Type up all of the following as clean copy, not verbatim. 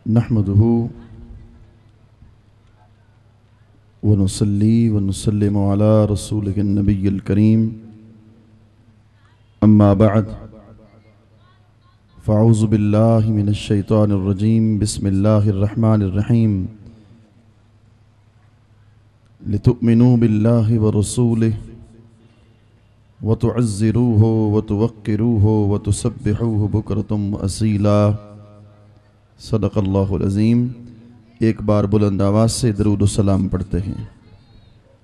नहमदुहु व नुसल्ली व नुसल्लिमु अला रसूलिहिन नबिय्यिल करीम अम्मा बअद फ़अऊज़ु बिल्लाहि मिनश शैतानिर रजीम बिस्मिल्लाहिर रहमानिर रहीम लितुअ्मिनू बिल्लाहि व रसूलिहि व तुअज़्ज़िरूहु व तुवक्किरूहु व तुसब्बिहूहु बुक्रतम व असीला। सदक़ल्लाहुल अज़ीम। एक बार बुलंद आवाज़ से दरूद व सलाम पढ़ते हैं।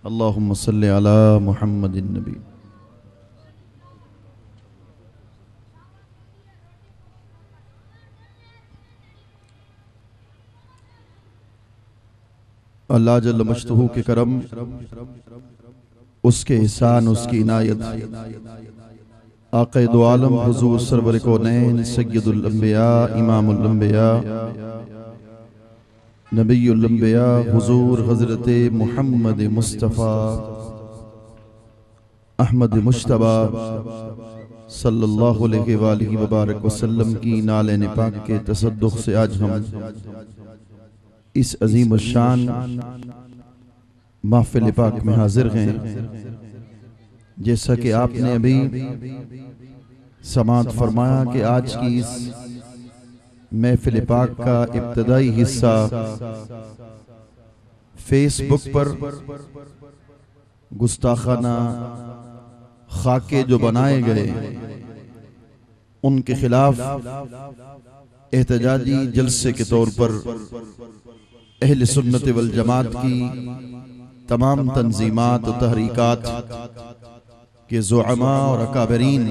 अल्लाहुम्मा सल्लि अला मुहम्मदिन नबी। अल्लाह जल्ल मशतहू के करम, उसके एहसान, उसकी इनायत, आक़े दो आलम हुज़ूर सरवर कौनैन सय्यदुल अंबिया इमामुल अंबिया नबीयुल अंबिया हुज़ूर हज़रत मुहम्मद मुस्तफ़ा अहमद मुश्तबा सल्लल्लाहु अलैहि वबारक वसल्लम की नाले पाक के तसद्दुक़ से आज हम इस अज़ीम शान महफ़िल पाक में हाजिर हैं। जैसा कि आपने अभी समाअत फरमाया कि आज की इस महफ़िल पाक का इब्तदाई हिस्सा फेसबुक पर गुस्ताखाना खाके जो बनाए गए उनके खिलाफ एहतजाजी जलसे के तौर पर अहले सुन्नत वल जमात की तमाम तंजीमात और तहरीकात के ज़ुअमा और अकाबरीन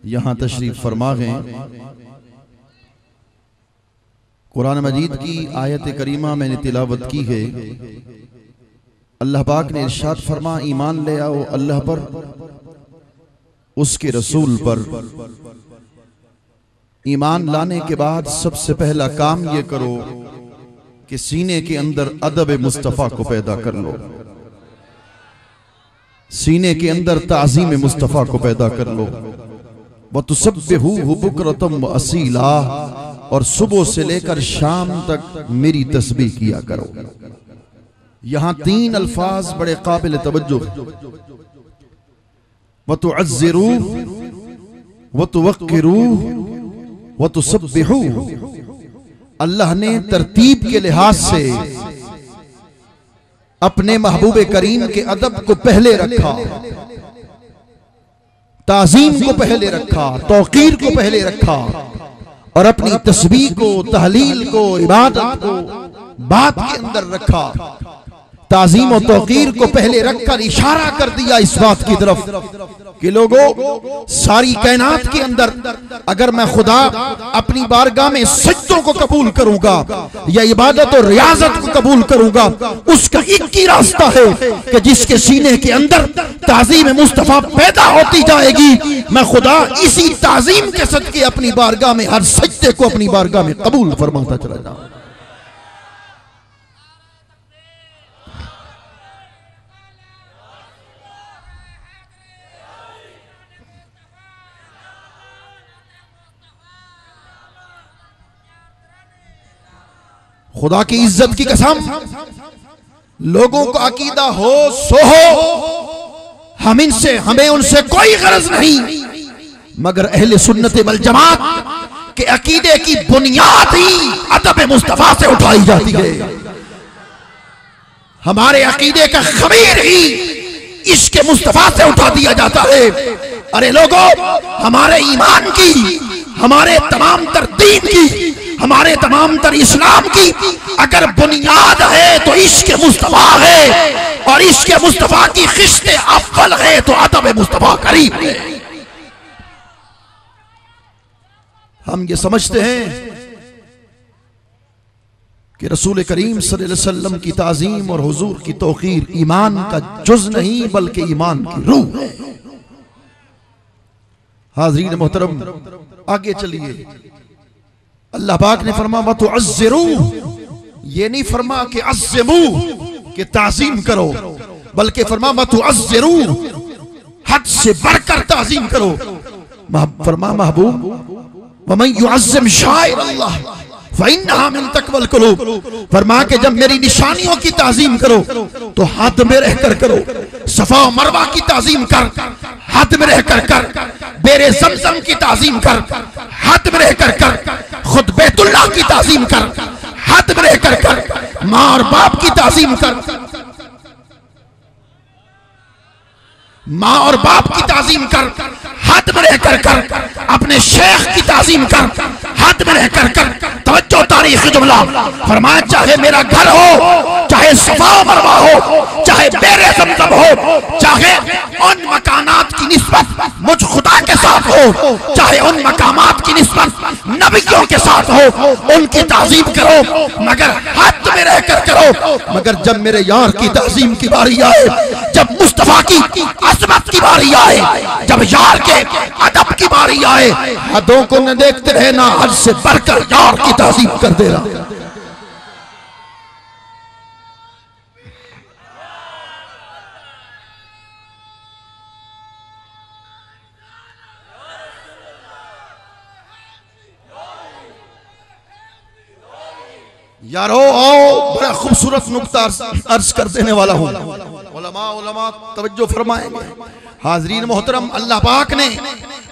यहाँ तशरीफ फरमा गए। कुरान मजीद की आयत करीमा मैंने तिलावत की है। अल्लाह पाक ने इरशाद फरमा, ईमान ले आओ अल्लाह पर, उसके रसूल पर। ईमान लाने के बाद सबसे पहला काम ये करो कि सीने के अंदर अदब मुस्तफ़ा को पैदा कर लो, सीने के अंदर ताज़ीम मुस्तफ़ा को पैदा कर लो। व तुसब्बिहूहु बुक्रतम व असीला, और सुबह से लेकर शाम तक मेरी तस्बीह किया करो। यहां तीन अल्फाज बड़े काबिल तवज्जो। व तुअज़्ज़िरूहु व तुवक्किरूहु व तुसब्बिहूहु। अल्लाह ने तरतीब के लिहाज से अपने महबूब करीम के अदब को पहले रखा, ताज़ीम को पहले रखा, तौक़ीर को पहले रखा, और अपनी तस्बीह को, तहलील को, इबादत को बात के अंदर रखा। ताज़ीम और तौक़ीर को पहले रखकर इशारा कर दिया इस बात की तरफ कि लोगों, सारी कायनात के अंदर अगर मैं खुदा अपनी बारगाह में सज्दों को कबूल करूंगा या इबादत और रियाजत को कबूल करूंगा, उसका एक ही रास्ता है कि जिसके सीने के अंदर ताज़ीम मुस्तफ़ा पैदा होती जाएगी, मैं खुदा इसी ताज़ीम के सदके अपनी बारगाह में हर सज्दे को अपनी बारगाह में कबूल फरमाता चला जाऊं। खुदा की इज्जत की कसम, लोगों को अकीदा हो सो हो, हमें उनसे कोई गरज नहीं, मगर अहले सुन्नत वल जमात के अकीदे की बुनियाद ही अदब मुस्तफ़ा से उठाई जाती है। हमारे अकीदे का खमीर ही इश्क़ मुस्तफ़ा से उठा दिया जाता है। अरे लोगों, हमारे ईमान की, हमारे तमाम तर दीन की, हमारे तमाम तर इस्लाम की अगर बुनियाद है तो इश्क़ मुस्तफ़ा है, और इश्क़ मुस्तफ़ा की क़िश्त अव्वल है तो अदब मुस्तफ़ा करीम है। हम ये समझते हैं कि रसूल करीम सल्लल्लाहु अलैहि वसल्लम की ताज़ीम और हुजूर की तौक़ीर ईमान का जुज़ नहीं बल्कि ईमान की रूह है। हाज़रीन मोहतरम, आगे चलिए। अल्लाह पाक ने फरमा व तुअज़्ज़िरूहु, ये नहीं फरमा कि अज़्ज़िमूहु, कि ताज़ीम करो, बल्कि फरमा व तुअज़्ज़िरूहु, हद से बढ़कर ताज़ीम करो। फरमा महबूब, व मन युअज़्ज़िम शाइर अल्लाह फ़इन्नहा मिन तक़वल क़ुलूब। फरमा के जब मेरी निशानियों की ताज़ीम करो तो हाथ में रहकर करो। सफा और मरवा की ताज़ीम कर, हाथ में रहकर कर। बेरे ज़मज़म की ताज़ीम कर, हाथ में रहकर कर। खुद बैतुल्लाह की ताज़ीम कर, हाथ में रहकर कर। माँ और बाप की ताज़ीम कर, माँ और बाप की ताज़ीम कर, हाथ में रहकर कर। अपने शेख की ताज़ीम कर, हाथ में रहकर कर। तवज्जो तारीख़ी जुमला। फरमाया चाहे मेरा घर हो, चाहे सफा मरवा हो, चाहे बेरे ज़मज़म हो, चाहे उन मकानात की निस्बत मुझ खुदा के साथ हो, चाहे उन मकामात की निस्बत नबियों के साथ हो, उनकी ताज़ीम करो मगर हाथ में रहकर करो। मगर जब मेरे यार की ताज़ीम की बारी आए, जब मुस्तफा की अज़मत की बारी आए, जब यार के अदब की बारी आए, हदों को न देखते रहे ना हद से बढ़कर यार की ताज़ीम कर दे रहा। यारो आओ, बड़ा खूबसूरत नुक्ता अर्ज कर देने वाला हूँ। उलमा तवज्जो फरमाएंगे। हाजरीन मोहतरम, अल्लाह पाक ने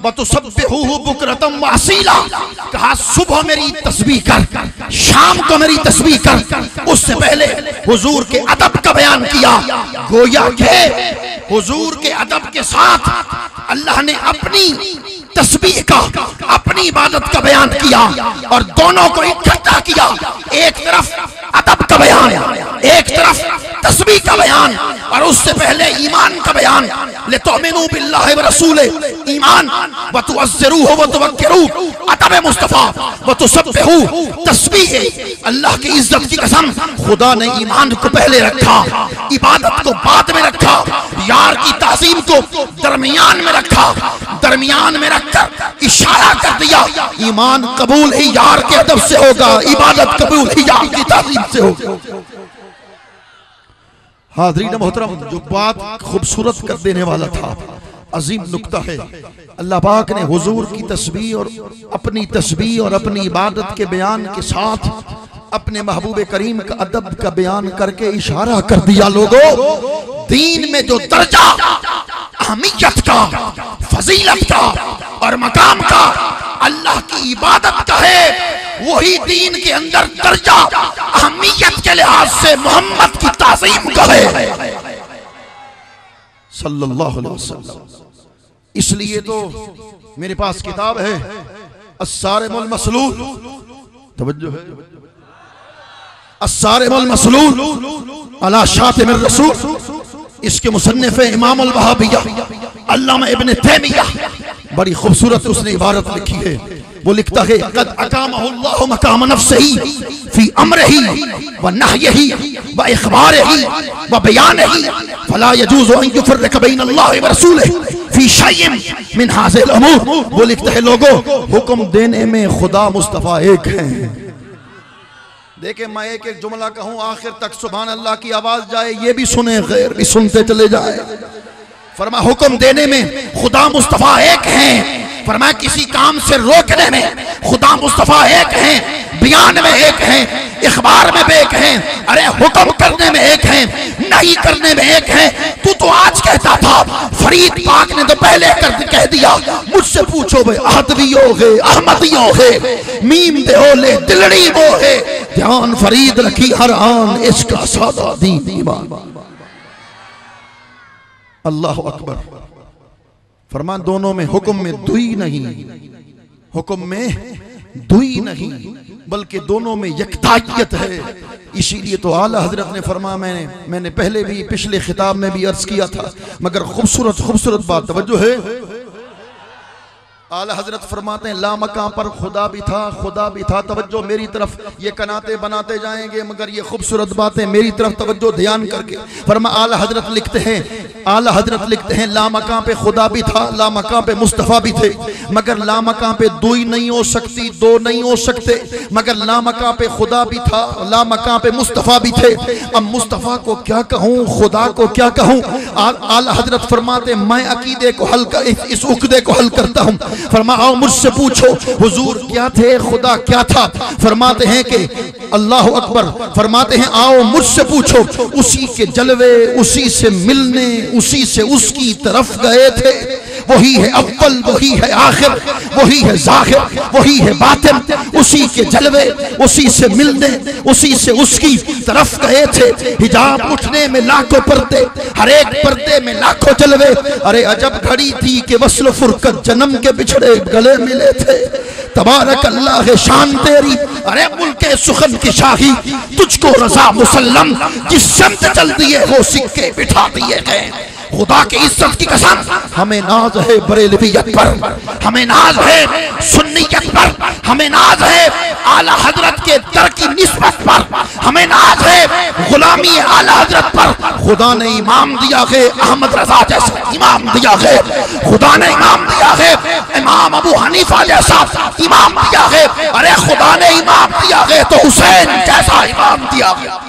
वतुसब्बिहूहु बुकरतम व असीला कहा, सुबह मेरी तस्बीह कर, शाम को मेरी तस्बीह कर। उससे पहले हुजूर के अदब का बयान किया। गोया के हुजूर के अदब के साथ अल्लाह ने अपनी तस्बीह का, अपनी इबादत का बयान किया और दोनों को इकट्ठा किया। एक तरफ अदब का बयान, एक तरफ तस्बीह का बयान, और उससे पहले ईमान का बयान। लितुमिनु बिल्लाहि व रसूलिही, ईमान, व तुअज़्ज़िरूहु व तुवक्किरूहु, अदब मुस्तफा, व तुसब्बिहूहु, तस्बीह। अल्लाह की इज्जत की कसम, खुदा ने ईमान को पहले रखा, इबादत को बाद में रखा, यार की ताज़ीम को दरमियान में रखा, दरमियान में रखकर इशारा कर दिया ईमान कबूल ही यार के अदब से होगा, इबादत कबूल ही यार की ताज़ीम से होगा। हाज़रीन मोहतरम, जो बात खूबसूरत कर देने वाला था, अजीम नुक्ता है। अल्लाह पाक ने हुजूर की तस्बीह और अपनी तस्बीह और अपनी इबादत के बयान के साथ अपने महबूब करीम का अदब का बयान करके इशारा कर दिया, लोगों दीन में जो दर्जा अहमियत का, फजीलत का और मकाम का अल्लाह की इबादत का है, वही दीन के अंदर दर्जा अहमियत के लिहाज से मोहम्मद की ताज़ीम का है सल्लल्लाहु अलैहि वसल्लम। इसलिए तो मेरे पास किताब है अस्सारिमुल मसलूल, तवज्जो है, अस्सारिमुल मसलूल अला शातिमिर रसूल। इसके मुसन्निफ इमाम अल वहाबिया अल्लामा इब्न तैमिया, बड़ी खूबसूरत उसने इबारत लिखी है। वो लिखता है, क़द अक़ामहुल्लाहु मक़ाम नफ़्सिही फ़ी अम्रिही व नह्यिही व इख़बारिही व बयानिही फ़ला यजूज़ु अन युफ़र्रिक़ बैन अल्लाहि व रसूलिही फ़ी शैइन मिन हाज़िहिल उमूर। वो लिखता है, लोगों हुक्म देने में खुदा मुस्तफ़ा एक है। देखिए, मैं एक एक जुमला कहूँ, आखिर तक सुभान अल्लाह की आवाज जाए, ये भी सुने, गैर भी सुनते चले जाए। फरमा हुक्म देने में खुदा मुस्तफा एक हैं, फरमा किसी काम से रोकने में खुदा मुस्तफा एक हैं, बयान में एक हैं, इखबार में भी एक हैं, अरे हुक्म करने में एक हैं, नहीं करने में एक हैं। तू तो आज कहता था, फरीद पाक ने तो पहले कह दिया, मुझसे पूछो भाई अहदवियों है, अहमदियों है, मीम देओले दिलड़ी वो है, ध्यान फरीद रखी हर आन इसका सादा दीन ईमान। अल्लाह अकबर। फरमान दोनों में हुक्म में दुई नहीं, हुक्म में दुई नहीं, बल्कि दोनों में यकतायत है। इसीलिए तो आला हजरत ने फरमाया, मैंने पहले भी पिछले खिताब में भी अर्ज किया था, मगर खूबसूरत खूबसूरत बात, तवज्जो है। आला हजरत फरमाते हैं, ला मकाम पर खुदा भी था, खुदा भी था। तवज्जो मेरी तरफ, ये कनाते बनाते जाएंगे मगर ये खूबसूरत बातें मेरी तरफ तवज्जो ध्यान करके। फरमा आला हजरत लिखते हैं, आला हजरत लिखते हैं, ला मकाम पे खुदा भी था, ला मकाम पे मुस्तफ़ा भी थे, मगर ला मकाम पे दुई नहीं हो सकती, दो नहीं हो सकते, मगर ला मकाम पे खुदा भी था, ला मकाम पे मुस्तफ़ा भी थे। अब मुस्तफ़ा को क्या कहूँ, खुदा को क्या कहूँ। आला हजरत फरमाते, मैं अकीदे को हल कर, इस उक़दे को हल करता हूँ। फरमाओ मुझसे पूछो हुजूर क्या थे, खुदा क्या था? फरमाते हैं कि अल्लाह अकबर, फरमाते हैं आओ मुझसे पूछो। उसी के जलवे, उसी से मिलने, उसी से उसकी तरफ गए थे। वही है अव्वल, वही है आखिर, वही है जाहिर, वही है बातिन। उसी के जलवे, उसी से मिलने, उसी से उसकी तरफ गए थे। हिजाब उठने में लाखों पर्दे, हर एक पर्दे में लाखों जलवे। अरे अजब घड़ी थी कि वस्ल फुरकत जन्म के बिछड़े गले मिले थे। तबारक अल्लाह है शान तेरी, अरे मुल्के सुखन की शाही, तुझको रजा मुसल्लम, जिस शब्द चल दिए वो सिक्के बिठा दिए गए। खुदा की इज्जत की कसम, हमें नाज है बरेलवियत पर, हमें नाज है सुन्नियत पर, हमें नाज है आला हजरत के दर की निस्बत पर, हमें नाज है गुलामी आला हजरत पर। खुदा ने इमाम दिया है अहमद रजा जैसा इमाम दिया है, खुदा ने इमाम दिया है इमाम अबू हनीफा जैसा इमाम दिया है। अरे खुदा ने इमाम दिया है तो हुसैन जैसा इमाम दिया है।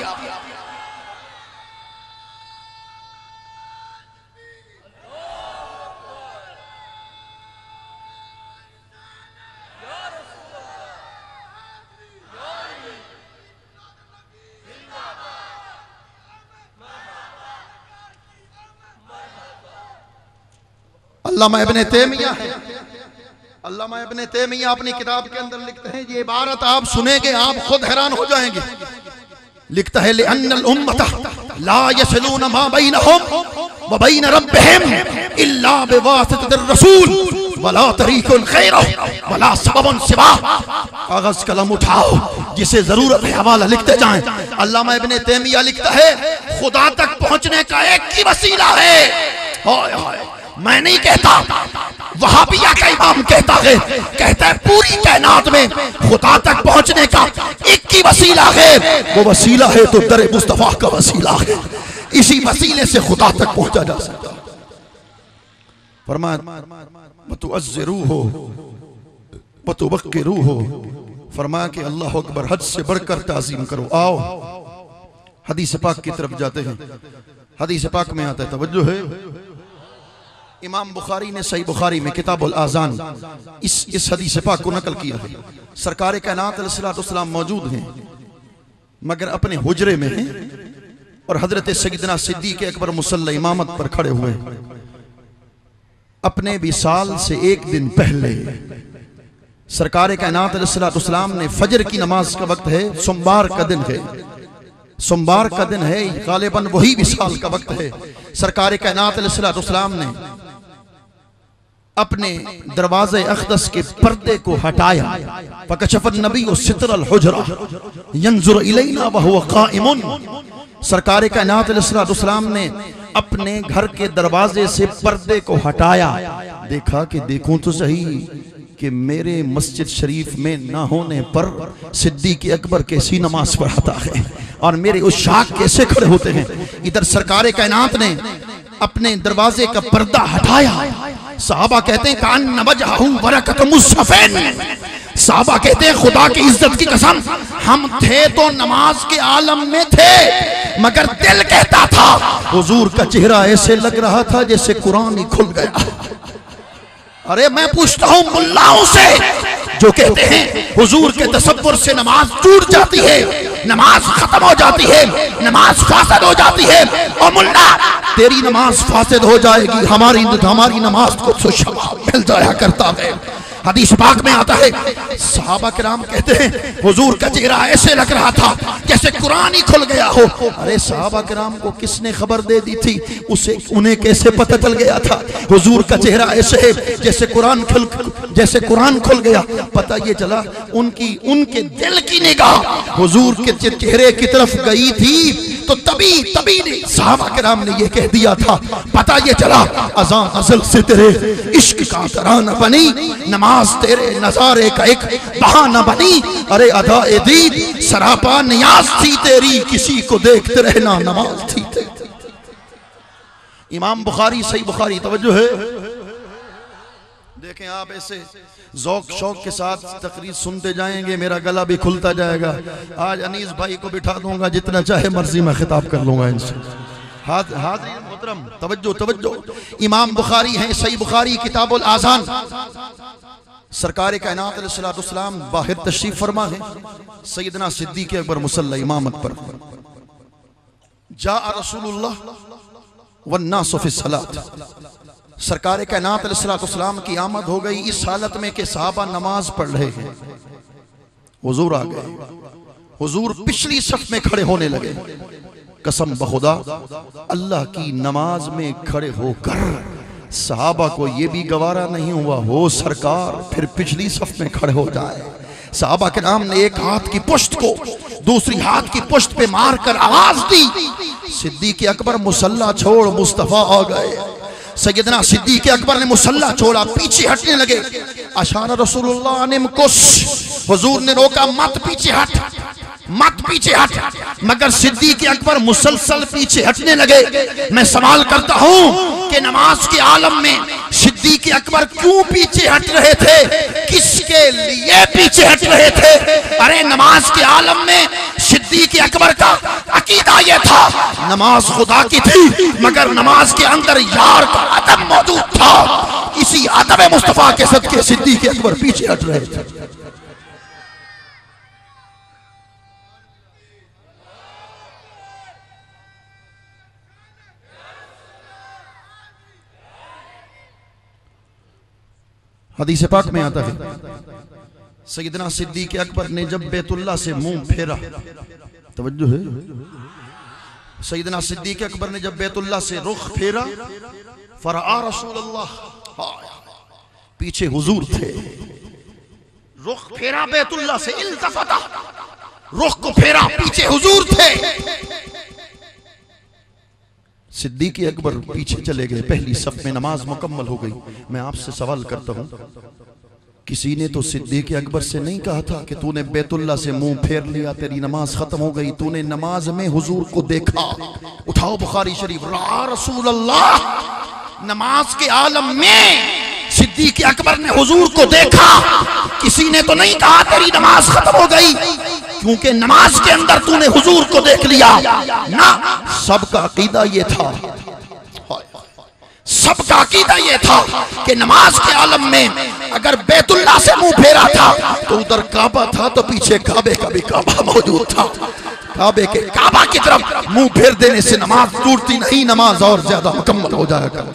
अल्लामा इब्ने तैमिया है, अल्लामा इब्ने तैमिया अपनी किताब के अंदर लिखते हैं, ये इबारत आप सुनेंगे आप खुद हैरान हो जाएंगे। लिखता है लिअन्नल उम्मत ला यसलून मा बैनहुम व बैन रब्बिहिम इल्ला बिवासिततिर रसूल वला तरीकुन गैरहु वला सबबुन सिवा। कागज कलम उठाओ, जिसे जरूरत है हवाला लिखते जाएं। अल्लामा इब्ने तैमिया लिखता है खुदा तक पहुंचने का एक ही वसीला है। हाय हाय, मैं नहीं कहता, वहाबिया का इमाम कहता है, कहता है पूरी कायनात में खुदा तक पहुंचने का एक ही वसीला है। वो वसीला है तो दर मुस्तफा का वसीला है, इसी वसीले से खुदा तक पहुंचा जा सकता। फरमाया मतुअज़्ज़िरूहु वतुवक्किरूहु, फरमाया कि अल्लाह अकबर, हद से बढ़कर ताज़ीम करो। आओ हदीस पाक की तरफ जाते हैं। हदीस पाक में आता है, तवज्जो है, इमाम बुखारी ने सही बुखारी में किताबुल आज़ान इस हदीस पाक को नकल किया है। सरकार कायनात अलैहिस्सलाम मौजूद हैं मगर अपने हुजरे में हैं और हजरत सय्यदना सिद्दीक़ अकबर मुसल्ला इमामत पर खड़े हुए। अपने विसाल से एक दिन पहले सरकार कायनात अलैहिस्सलाम ने फजर की नमाज का वक्त है, सोमवार का दिन है, सोमवार का दिन है, गालिबन वही विसाल का वक्त है। सरकार कायनात अलैहिस्सलाम ने अपने दरवाजे अक़दस के पर्दे को हटाया। फ़कशफ़न नबी सित्रल हुजरा यंजुर इलैना व हुवा क़ाइमुन। सरकार कायनात अलैहिस्सलाम ने अपने घर के दरवाजे से पर्दे को हटाया, देखा कि देखूं तो सही कि मेरे मस्जिद शरीफ में ना होने पर सिद्दीक़ अकबर कैसी नमाज पढ़ाता है और मेरे उशाक कैसे खड़े होते हैं। इधर सरकार कायनात ने अपने दरवाजे का पर्दा हटाया। साहबा कहते हैं कान नबजहु बरकत मुसफ़ैन, साहबा कहते हैं खुदा की इज्जत की कसम, हम थे तो नमाज के आलम में थे मगर दिल कहता था, हुजूर का चेहरा ऐसे लग रहा था जैसे कुरान ही खुल गया। अरे मैं पूछता हूं मुल्लाओं से जो कहते हैं हुजूर के तसव्वुर से नमाज टूट जाती है, नमाज खत्म हो जाती है, नमाज फासिद हो जाती है। और मुल्ला तेरी नमाज फासिद हो जाएगी, हमारी नमाज को तो शवाब मिल जाया करता है। हदीस पाक में आता है, सहाबा किराम कहते हैं हुजूर का चेहरा ऐसे लग रहा था जैसे कुरान ही खुल गया हो। अरे सहाबा किराम को किसने खबर दे दी थी, उसे उन्हें कैसे पता चल गया था हुजूर का चेहरा ऐसे है जैसे कुरान खुल गया? पता ये चला उनके दिल की निगाह हुजूर के चेहरे की तरफ गई थी, तो तभी सहाबा किराम ने ये कह दिया था। पता ये चला अज़ान अज़ल से तेरे इश्क का तराना बनी, नमाज तेरे नजारे का एक बहाना बनी। अरे अदा ए दीद सरापा नियाज थी तेरी, किसी को देखते रहना नमाज थी तेरी। इमाम बुखारी सही बुखारी, तवज्जो है, देखें आप ऐसे ज़ौक़ शौक़ के साथ तकरीर सुनते जाएंगे, मेरा गला भी खुलता जाएगा। आज अनीस भाई को बिठा दूंगा, जितना चाहे मर्जी में खिताब कर लूंगा इनसे। हाज़रीन मोहतरम, तवज्जो तवज्जो, इमाम बुखारी हैं, सही बुखारी किताबुल आज़ान सरकार कायनात अलैहिस्सलाम बाहर तशरीफ फरमा है। सैयदना सिद्दीक़ अकबर मुसल्ला इमामत पर, जा रसूलुल्लाह वन्नासु फी सलात। सरकार कायनात अलैहिस्सलाम की आमद हो गई इस हालत में कि सहाबा नमाज पढ़ रहे हैं। हुजूर आ गए। हुजूर पिछली सफ में खड़े होने लगे। कसम बखुदा अल्लाह की नमाज में खड़े होकर सहाबा को यह भी गवारा नहीं हुआ हो सरकार फिर पिछली सफ में खड़े हो जाए। सहाबा के नाम ने एक हाथ की पुश्त को दूसरी हाथ की पुश्त पे मारकर आवाज दी। सिद्दीक़ अकबर मुसल्ला छोड़ मुस्तफा आ गए। सैयदना सिद्दीक़ अकबर ने मुसल्ला छोड़ा, पीछे हटने लगे। अशारा रसूलुल्लाह ने मुकुश, हुजूर ने रोका, मत पीछे हट, मत पीछे हट। मगर सिद्दीक़ अकबर मुसलसल पीछे हटने लगे। मैं सवाल करता हूं कि नमाज के आलम में सिद्दीक़ अकबर क्यों पीछे हट रहे थे, किसके लिए पीछे हट रहे थे? अरे नमाज के आलम में सिद्दीक़ अकबर का अकीदा यह था, नमाज खुदा की थी मगर नमाज के अंदर यार का अदब मौजूद था। इसी अदब मुस्तफा के सदके सिद्दीक़ अकबर पीछे हट रहे थे। हदीस पाक में आता है सैयदना सिद्दीक़ अकबर ने जब बैतुल्ला से मुंह फेरा, तवज्जो है, सैयदना सिद्दीक़ अकबर ने जब बैतुल्ला से रुख फेरा, फरआ रसूलुल्लाह, पीछे हुजूर थे। रुख फेरा बैतुल्ला से, इल्तफता, रुख को फेरा, पीछे हुजूर थे। सिद्दीक़ अकबर पीछे चले गए। पहली सफ में नमाज मुकम्मल हो गई। मैं आपसे सवाल करता हूं, किसी ने तो सिद्दीक़ अकबर से नहीं कहा था कि तूने बैतुल्ला से मुंह फेर लिया, तेरी नमाज खत्म हो गई, तूने नमाज में हुजूर को देखा। उठाओ बुखारी शरीफ, रा रसूलल्लाह, नमाज के आलम में सिद्दीक़ अकबर ने हुजूर को देखा। किसी ने तो नहीं कहा तेरी नमाज खत्म हो गई क्योंकि नमाज के अंदर तूने हुजूर को देख लिया ना। सबका अकीदा ये था, सबका अकीदा ये था कि नमाज के आलम में अगर बैतुल्ला से मुंह फेरा था तो उधर काबा था, तो पीछे काबे का भी काबा मौजूद था। काबे के काबा की तरफ मुंह फेर देने से नमाज टूटती नहीं, नमाज और ज्यादा मुकम्मल हो जाएगा।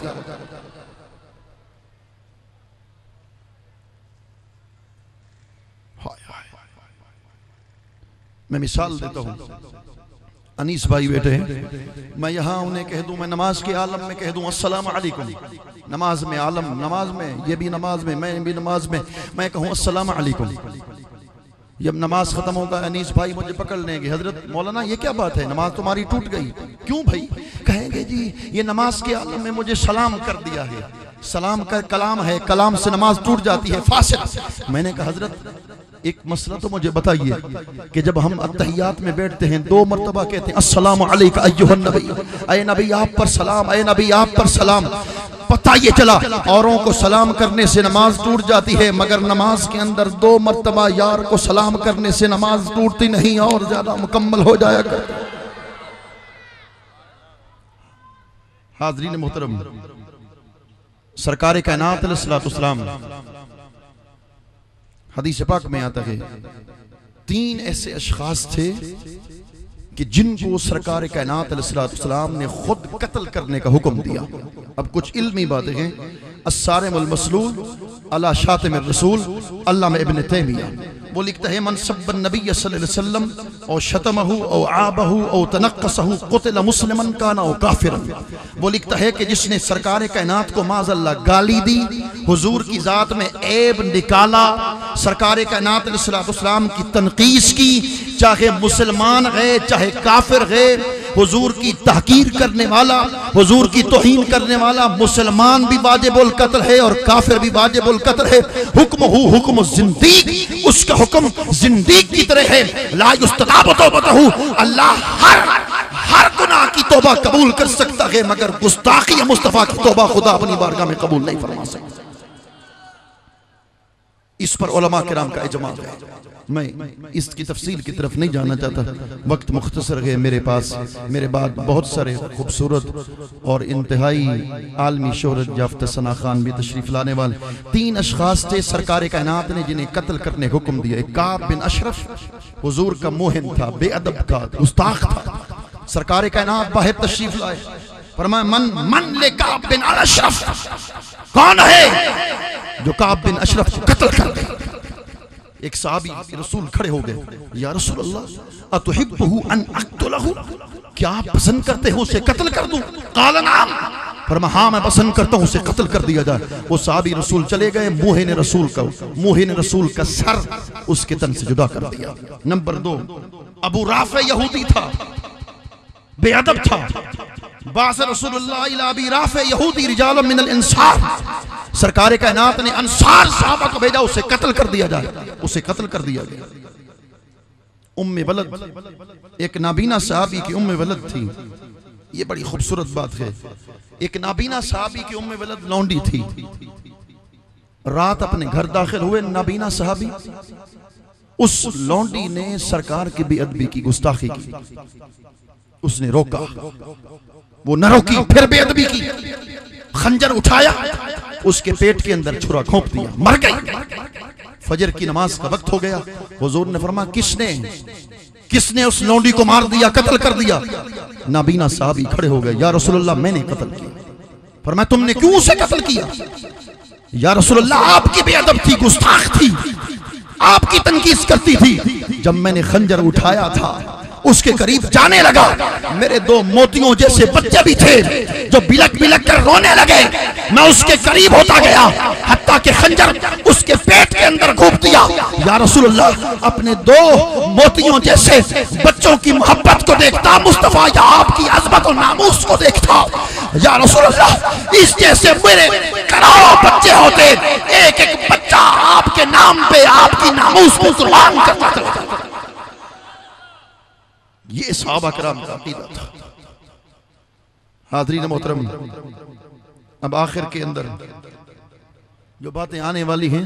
मैं मिसाल देता हूं, अनीस भाई बैठे हैं, मैं यहां उन्हें कह दूं, मैं नमाज के आलम में कह दूं अस्सलाम वालेकुम, नमाज में आलम, नमाज में, ये भी नमाज में, मैं भी नमाज में, मैं कहूं अस्सलाम वालेकुम। जब नमाज खत्म होगा अनीस भाई मुझे पकड़ लेंगे, हजरत मौलाना ये क्या बात है, नमाज तुम्हारी टूट गई। क्यों भाई? कहेंगे जी ये नमाज के आलम में मुझे सलाम कर दिया है, सलाम का कलाम है, कलाम से नमाज टूट जाती है, फासिद। मैंने कहा हजरत एक मसला तो मुझे बताइए कि जब हम अत्तहियात में बैठते हैं 2 मरतबा कहते हैं अस्सलामु अलैका अय्युहन नबी, अय नबी आप पर सलाम, अय नबी आप पर सलाम। पता ये चला औरों को सलाम करने से नमाज टूट जाती है, मगर नमाज के अंदर 2 मरतबा यार को सलाम करने से नमाज टूटती नहीं और ज्यादा मुकम्मल हो जाया करती। हाज़रीन मोहतरम, सरकार कायनात अलैहिस्सलाम, हदीस पाक में आता है 3 ऐसे अशखास थे कि जिनको सरकार कायनात अलैहिस्सलाम ने खुद कत्ल करने का हुक्म दिया। अब कुछ इल्मी बातें हैं। अस्सारिमुल मसलूल अला शातिम रसूल, अल्लामा इब्न तैमिया वो लिखता है मन सब्बन नबी सल्लल्लाहु अलैहि वसल्लम और शतमहु और आबहु और तनक्कसहु क़ुतिल मुस्लिमन काना और काफिरन। वो लिखता है कि जिसने सरकार कायनात को माज़अल्लाह गाली दी, हुजूर की जात में ऐब निकाला, सरकार कायनात अलैहिस्सलाम की तनकीस की, चाहे मुसलमान है चाहे काफिर है, हुजूर की तहकीर करने वाला, हुजूर की तौहीन करने वाला, मुसलमान भी वाजिबुल कत्ल है और काफिर भी वाजिबुल कत्ल है। हुक्म हु हुक्म जिंदीक, उसका हुक्म जिंदीक की तरह है। ला युस्तताब तौबतहु, अल्लाह हर गुनाह की तौबा कबूल कर सकता है मगर गुस्ताखी मुस्तफा की तौबा खुदा अपनी बारगाह में कबूल नहीं फरमा सकता। इस पर उलमा किराम का इजमा है। मैं इसकी तफसील की तरफ नहीं जाना चाहता, वक्त मुख्तसर है मेरे पास। मेरे बाद बहुत सारे खूबसूरत और इंतहाई आलमी शोहरत याफ्ता सना खान भी तशरीफ लाने वाले। 3 अशखास थे सरकार कायनात ने जिन्हें कत्ल करने का हुक्म दिया। काब बिन अशरफ हुजूर का मोहन था, बेअदब था, गुस्ताख था। सरकार कायनात बाहर तशरीफ लाए, फरमाया मन मन ले काब बिन अशरफ, कौन है जो काब बिन अशरफ को कत्ल कर दे। एक सहाबी रसूल खड़े हो गए, या रसूल अल्लाह अतुहिब्बुहु अन अक़्तुलहु, क्या आप पसंद करते हो उसे कत्ल कर दूं? क़ाल नअम, फरमाया हाँ मैं पसंद करता हूं उसे कत्ल कर दिया जाए। वो सहाबी रसूल चले गए, मोहे ने रसूल का सर उसके तन से जुदा कर दिया। नंबर 2, अबू राफे यहूदी था, बेअदब था। बास रसूलुल्लाह इला अबी राफे यहूदी रिजाल मिनल इंसार, सरकार कायनात ने अंसार साहबा को भेजा उसे कत्ल कर दिया जाए, उसे कत्ल कर दिया गया। उम्मे वलद, एक नाबीना साहबी की उम्मे वलद थी। ये बड़ी खूबसूरत बात है। एक नाबीना साहबी की उम्मे वलद लौंडी थी। रात अपने घर दाखिल हुए नाबीना साहबी, उस लौंडी ने सरकार की बेअदबी की, गुस्ताखी की। उसने रोका, वो न रोकी, फिर बेअदबी की। खंजर उठाया, उसके पेट के अंदर छुरा घोंप दिया, मर गई। फजर की नमाज का वक्त हो गया। हुजूर ने फरमाया किसने उस लौंडी को मार दिया, कत्ल कर दिया? नाबीना साहबी खड़े हो गए, या रसूलुल्लाह मैंने कत्ल किया। फरमाया तुमने क्यों उसे कत्ल किया? या रसूलुल्लाह आपकी बेअदब थी, गुस्ताख थी, आपकी तनकीस करती थी। जब मैंने खंजर उठाया था, उसके करीब जाने लगा, मेरे 2 मोतियों जैसे बच्चे भी थे जो बिलक बिलक कर रोने लगे। मैं उसके करीब होता गया, हत्ता के खंजर उसके पेट के अंदर घोंप दिया। या रसूलुल्लाह अपने 2 मोतियों जैसे बच्चों की मोहब्बत को देखता मुस्तफा, या आपकी अज़मत और नामूस को देखता। या रसूलुल्लाह इस जैसे मेरे करोड़ों बच्चे होते, एक एक बच्चा आपके नाम पे, आपकी नामूस को कुर्बान करता था। ये सहाबा किराम का अकीदा था। हाज़रीन मोहतरम, अब आखिर के अंदर जो बातें आने वाली हैं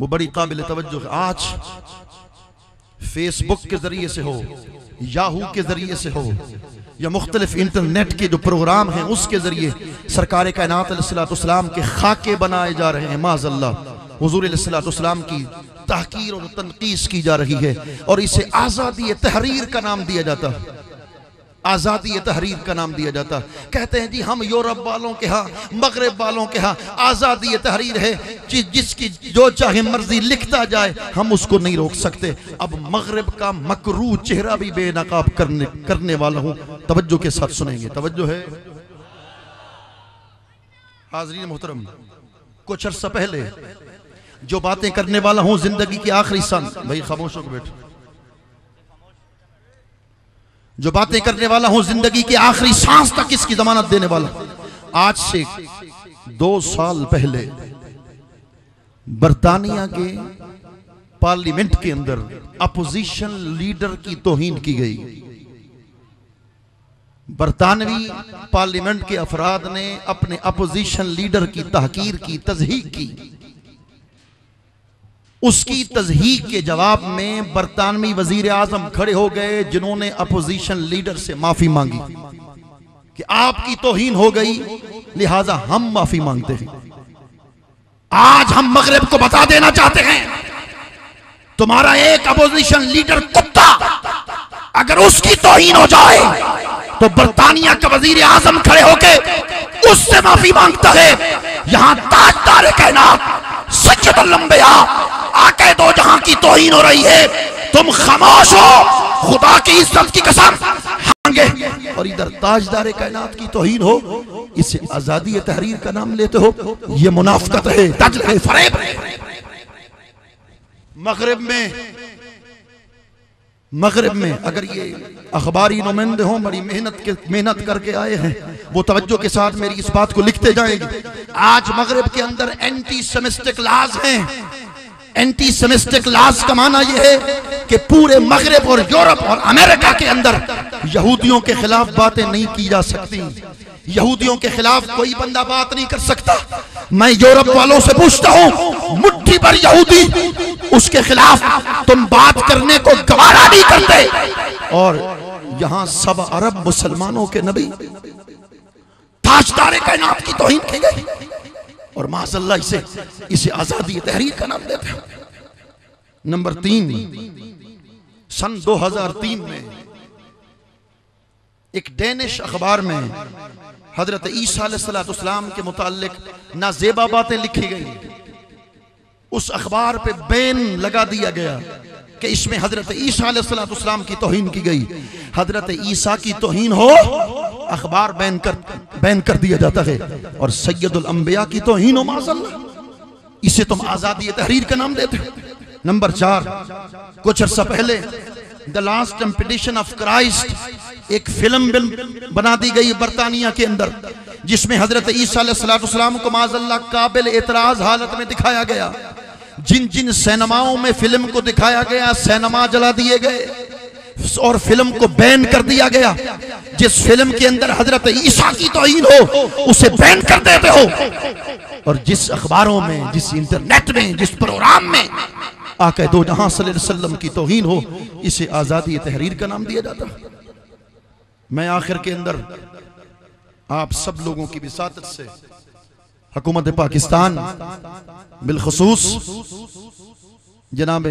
वो बड़ी काबिल तवज्जो है। आज फेसबुक के जरिए से हो, याहू के जरिए से हो, या मुख्तलिफ इंटरनेट के जो प्रोग्राम हैं उसके जरिए सरकार कायनात अलैहिस्सलाम के खाके बनाए जा रहे हैं। माज़अल्लाह हुज़ूर अलैहिस्सलाम की तहकीर और तनकीस की जा रही है, और इसे आज़ादी तहरीर का नाम दिया जाता है। आज़ादी तहरीर का नाम दिया जाता। कहते हैं जी हम यूरोप वालों के यहाँ, मगरब वालों के यहाँ आज़ादी तहरीर है, जिसकी जो चाहे मर्जी लिखता जाए, हम उसको नहीं रोक सकते। अब मगरब का मकरू चेहरा भी बेनकाब करने वाला हूँ, तवज्जो के साथ सुनेंगे। तवज्जो है हाज़रीन मोहतरम, कुछ अर्सा पहले जो बातें करने वाला हूँ जिंदगी की आखिरी सन, भाई खामोश हो बैठो, जो बातें करने वाला हूं जिंदगी की आखिरी सांस तक इसकी जमानत देने वाला। आज से 2 साल पहले बरतानिया के पार्लियामेंट के अंदर अपोजिशन लीडर की तौहीन की गई। बरतानवी पार्लियामेंट के अफराद ने अपने अपोजिशन लीडर की तहकीर की, तज़हीक की। उसकी तज़हीक के जवाब में बरतानवी वजीर आजम खड़े हो गए, जिन्होंने अपोजिशन लीडर से माफी मांगी कि आपकी तौहीन हो गई, लिहाजा हम माफी मांगते हैं। आज हम मगरिब को बता देना चाहते हैं, तुम्हारा एक अपोजिशन लीडर कुत्ता अगर उसकी तौहीन हो जाए तो बरतानिया का वजीर आजम खड़े होकर उससे माफी मांगता है। यहां ताजदार कायनात सज्जदुल अंबिया आके दो जहां की तौहीन हो रही है, तुम खामोश हो, खुदा की इज्जत की कसम हांगे, और इधर ताजदार कायनात की तौहीन हो, इसे आजादी तहरीर का नाम लेते हो। ये मुनाफिकत है, दजल है, फरेब है। मगरिब में अगर ये अखबारी नुमाइंदे हों, बड़ी मेहनत करके आए हैं, वो तवज्जो के साथ मेरी इस बात को लिखते जाएंगे। आज मगरिब के अंदर एंटी सेमिस्टिक लाज हैं। एंटी सेमिस्टिक लाज का माना यह है कि पूरे मगरिब और यूरोप और अमेरिका के अंदर यहूदियों के खिलाफ बातें नहीं की जा सकती। यहूदियों के खिलाफ कोई बंदा बात नहीं कर सकता। मैं यूरोप वालों से पूछता हूं, मुट्ठी मुट्ठी पर यहूदी, उसके खिलाफ तुम बात करने को गवारा नहीं करते। और यहां सब अरब मुसलमानों के नबी ताजदार कायनात की तौहीन की गई और माज़अल्लाह इसे आजादी तहरीर का नाम देते हैं। नंबर 3, सन 2003 में एक डेनिश अखबार में हजरत ईसा अलैहिस्सलाम के मुताल्लिक नाजेबा बातें लिखी गई। उस अखबार पे बैन लगा दिया गया कि इसमें हजरत ईसा अलैहिस्सलाम की तौहीन की गई। हजरत ईसा की तौहीन हो, अखबार बैन कर दिया जाता है। और सैयदुल अंबिया की तौहीन हो माज़अल्लाह, इसे तुम आजादी तहरीर का नाम देते हो। नंबर 4, कुछ अर्सा पहले the last temptation of Christ एक फिल्म बना दी गई बरतानिया के अंदर, जिसमें हजरत ईसा अलैहिस्सलाम को माज़अल्लाह काबिल एतराज हालत में दिखाया गया। जिन जिन सिनेमाओं में फिल्म को दिखाया गया, सिनेमा जला दिए गए और फिल्म को बैन कर दिया गया। जिस फिल्म के अंदर हजरत ईसा की तौहीन हो, उसे बैन कर देते हो। और जिस अखबारों में, जिस इंटरनेट में, जिस प्रोग्राम में आका दो जहां सल्लल्लाहु अलैहि वसल्लम की तौहीन हो, इसे आजादी तहरीर का नाम दिया जाता है। मैं आखिर के अंदर आप सब लोगों की विसातत से हुकूमत पाकिस्तान, बिलखसूस जनाब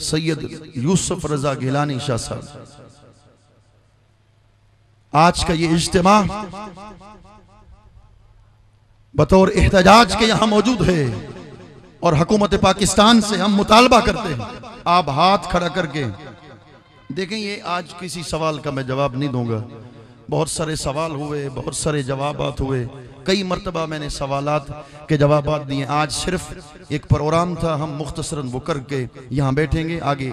सैयद यूसुफ रजा गिलानी शाह साहब, आज का ये इज्तिमा बतौर एहतजाज के यहां मौजूद है और हुकूमत पाकिस्तान से हम मुतालबा करते हैं। आप हाथ खड़ा करके देखें, ये आज किसी सवाल का मैं जवाब नहीं दूंगा। बहुत सारे सवाल हुए, बहुत सारे जवाबात हुए, कई मरतबा मैंने सवालात के जवाबात दिए। आज सिर्फ एक प्रोग्राम था, हम मुख्तसरन वो करके यहाँ बैठेंगे, आगे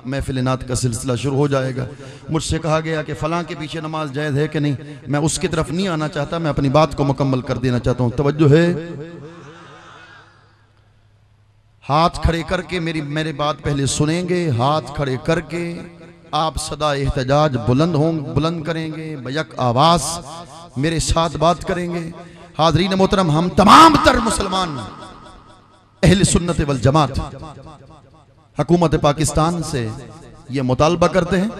महफिल नात का सिलसिला शुरू हो जाएगा। मुझसे कहा गया कि फ़लाँ के पीछे नमाज जायज़ है कि नहीं, मैं उसकी तरफ नहीं आना चाहता, मैं अपनी बात को मुकम्मल कर देना चाहता हूँ। तवज्जो है, हाथ खड़े करके मेरी बात पहले सुनेंगे। हाथ खड़े करके आप सदा एहतजाज बुलंद करेंगे, बयक आवाज मेरे साथ बात करेंगे। हाज़रीन मोहतरम, हम तमाम तर मुसलमान अहले सुन्नत वल जमात हुकूमत पाकिस्तान से ये मुतालबा करते हैं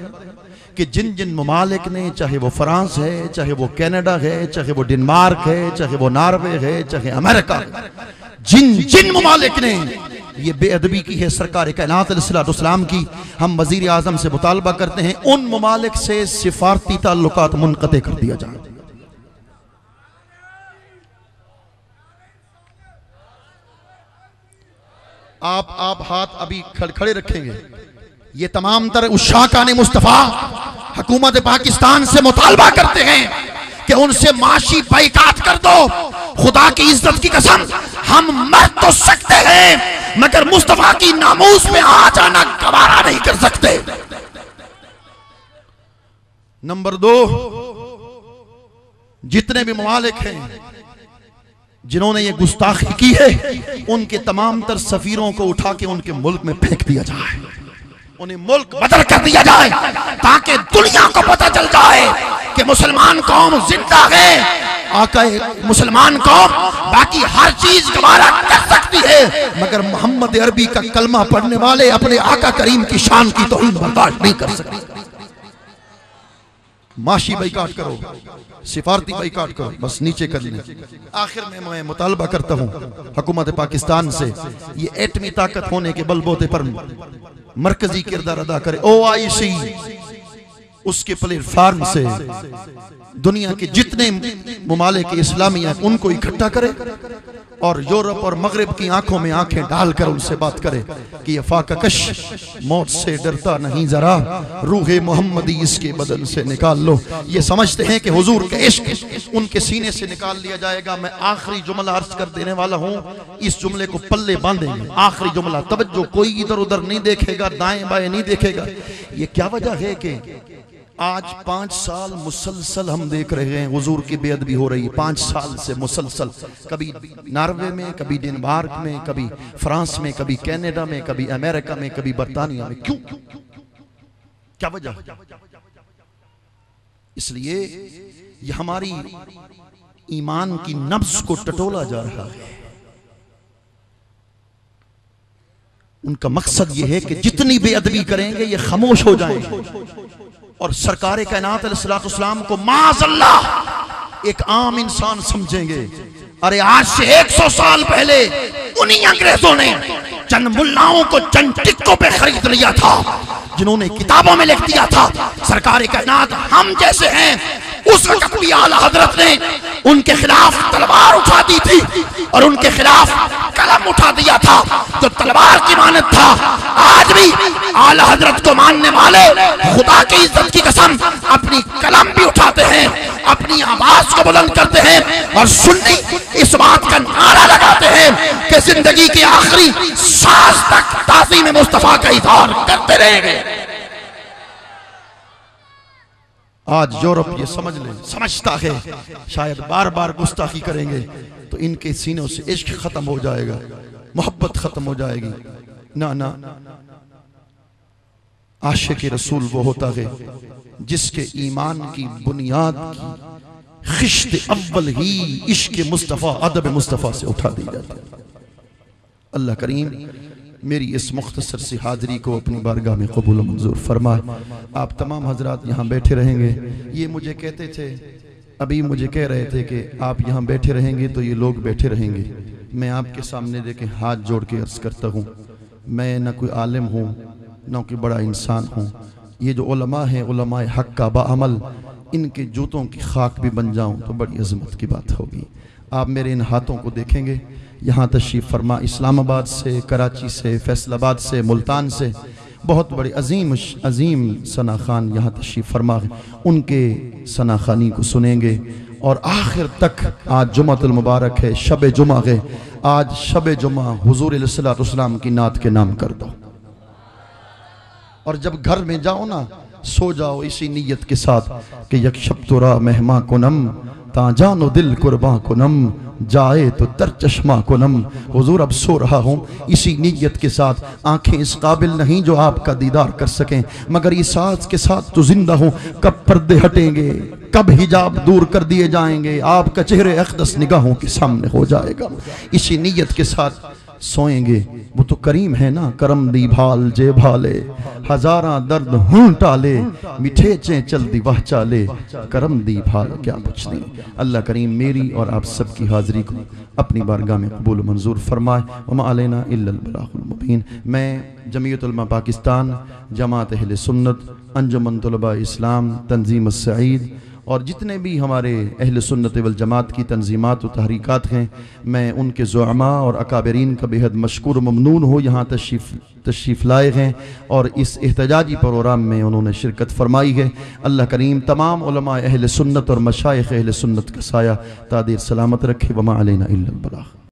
कि जिन जिन ममालिक ने, चाहे वो फ्रांस है, चाहे वो कनाडा है, चाहे वो डेनमार्क है, चाहे वो नॉर्वे है, चाहे अमेरिका, जिन जिन ममालिक ने ये बेअदबी की है सरकार कायनात अलैहिस्सलाम की, हम वज़ीर आज़म से मुतालबा करते हैं उन ममालिक से सिफारती ताल्लुकात मुनक़ते कर दिया जाए। आप हाथ अभी खड़े रखेंगे। ये तमाम तरह उशाकाने मुस्तफ़ा हुकूमत पाकिस्तान से मुतालबा करते हैं कि उनसे माशी बाइकाट कर दो। खुदा की इज्जत की कसम, हम मर तो सकते हैं मगर मुस्तफा की नामूस में आ जाना गवारा नहीं कर सकते। नंबर 2, जितने भी ममालिक हैं जिन्होंने ये गुस्ताखी की है, उनके तमाम तर सफीरों को उठा के उनके मुल्क में फेंक दिया जाए, उन्हें मुल्क बदल कर दिया जाए, ताकि दुनिया को पता चल जाए कि मुसलमान कौम जिंदा है। आका मुसलमान कौम बाकी हर चीज गवारा कर सकती है, मगर मोहम्मद अरबी का कलमा पढ़ने वाले अपने आका करीम की शान की तौहीन बर्दाश्त नहीं कर सकते। माशी बाइकाट करो, सिफारती बाइकाट करो, बस नीचे कर लें। आखिर में मैं मुतालबा करता हूँ हुकूमत पाकिस्तान से, ये एटमी ताकत होने के बलबूते पर मरकजी किरदार अदा करे। OIC उसके प्लेटफार्म से दुनिया के जितने ममालिक इस्लामिया उनको इकट्ठा करे और यूरोप और मगरिब की आंखों में आंखें डालकर उनसे बात करे कि ये फाककश मौत से डरता नहीं जरा, रूहे मोहम्मदी इसके बदन से निकाल लो। ये समझते हैं कि हुजूर का इश्क उनके सीने से निकाल लिया जाएगा। मैं आखिरी जुमला अर्ज कर देने वाला हूँ, इस जुमले को पल्ले बांधेंगे। आखिरी जुमला, तवज्जो, कोई इधर उधर नहीं देखेगा, दाएं बाएं नहीं देखेगा। ये क्या वजह है कि आज 5 साल मुसलसल हम देख रहे हैं हुजूर की बेअदबी हो रही है। 5 साल से मुसलसल, कभी नॉर्वे में, कभी डेनमार्क में, कभी फ्रांस में, कभी कनाडा में, कभी अमेरिका में, कभी बर्तानिया में। क्यों? क्या वजह? इसलिए ये हमारी ईमान की नब्ज को टटोला जा रहा है। उनका मकसद ये है कि जितनी बेअदबी करेंगे ये खामोश हो जाएंगे और सरकार कायनात अलैहिस्सलाम को माज़अल्लाह एक आम इंसान समझेंगे। अरे आज से 100 साल पहले उन्हीं अंग्रेजों ने चंद मुल्लाओं को चंद टिक्कों पे खरीद लिया था, जिन्होंने किताबों में लिख दिया था सरकार कायनात हम जैसे हैं। उस वक्त भी आला हजरत ने उनके खिलाफ तलवार उठा दी थी और उनके खिलाफ कलम उठा दिया था जो तलवार की मानद था। आज भी आला हजरत को मानने वाले खुदा की इज्जत की कसम अपनी कलम भी उठाते हैं, अपनी आवाज को बुलंद करते हैं और सुन्नी इस बात का नारा लगाते हैं कि जिंदगी के आखिरी सांस तक ताज़ीम मुस्तफा का इज़हार करते रहेंगे। आज यूरोप ये समझता है शायद बार बार गुस्ताखी करेंगे तो इनके सीनों से इश्क खत्म हो जाएगा, मोहब्बत खत्म हो जाएगी। ना ना, आशिक रसूल वो होता है जिसके ईमान की बुनियाद की खिश्त अव्वल ही इश्क मुस्तफ़ा अदब मुस्तफ़ा से उठा दी जाती है। अल्लाह करीम मेरी इस मुख्तसर सी हाज़री को अपनी बारगाह में कबूल मंजूर फरमाए। आप तमाम हजरात यहाँ बैठे रहेंगे। ये मुझे कहते थे, अभी मुझे कह रहे थे कि आप यहाँ बैठे रहेंगे तो ये लोग बैठे रहेंगे। मैं आपके सामने देखे हाथ जोड़ के अर्ज़ करता हूँ, मैं न कोई आलिम हूँ न कोई बड़ा इंसान हूँ। ये जो उलमा हैं, उलमा हक़ का बाअमल, इनके जूतों की खाक भी बन जाऊँ तो बड़ी अज़मत की बात होगी। आप मेरे इन हाथों को देखेंगे, यहाँ तशरीफ़ फरमा इस्लामाबाद से, कराची से, फैसलाबाद से, मुल्तान से बहुत बड़े अजीम सना खान यहाँ तशरीफ़ फरमा है। उनके सना खानी को सुनेंगे और आखिर तक आज जुम्मतुल मुबारक है, शब जुमा है। आज शब जुमा हुजूर अलैहिस्सलातु वस्सलाम की नात के नाम कर दो और जब घर में जाओ ना, सो जाओ इसी नीयत के साथ कि यक शब तुरा मेहमा कुनम ताजानो दिल कुर्बा कुनम जाए तो तर चश्मा कुनम। हुजूर अब सो रहा हूँ इसी नीयत के साथ, आंखें इस काबिल नहीं जो आपका दीदार कर सकें, मगर ये सांस के साथ तो जिंदा हूँ। कब पर्दे हटेंगे, कब हिजाब दूर कर दिए जाएंगे, आपका चेहरे अक़दस निगाहों के सामने हो जाएगा। इसी नीयत के साथ सोएंगे। वो तो करीम है ना, करम दी भाल जे भाले, हजारा दर्द हूं टाले, मिठे चे चल दी वाह चाले, करम दी भाल क्या पूछनी। अल्लाह करीम मेरी और आप सबकी हाज़री को अपनी बारगाह में कबूल मंजूर फरमाए। वमा अलैना इल्लल बलागुल मुबीन। मैं जमीयत उलमा पाकिस्तान, जमात अहले सुन्नत, अंजुमन तुलबा इस्लाम, तंजीम सईद और जितने भी हमारे अहले सुन्नत वल जमात की तंजीमात व तहरीकात हैं, मैं उनके ज़ुअमा और अकाबरीन का बेहद मशकूर ममनून हो यहाँ तशरीफ़ लाए हैं और इस एहतजाजी प्रोग्राम में उन्होंने शिरकत फरमाई है। अल्लाह करीम तमाम उलमा अहले सुन्नत और मशाइख़ अहले सुन्नत का साया तादीर सलामत रखे। वमा अलैना इल्लल बलाग।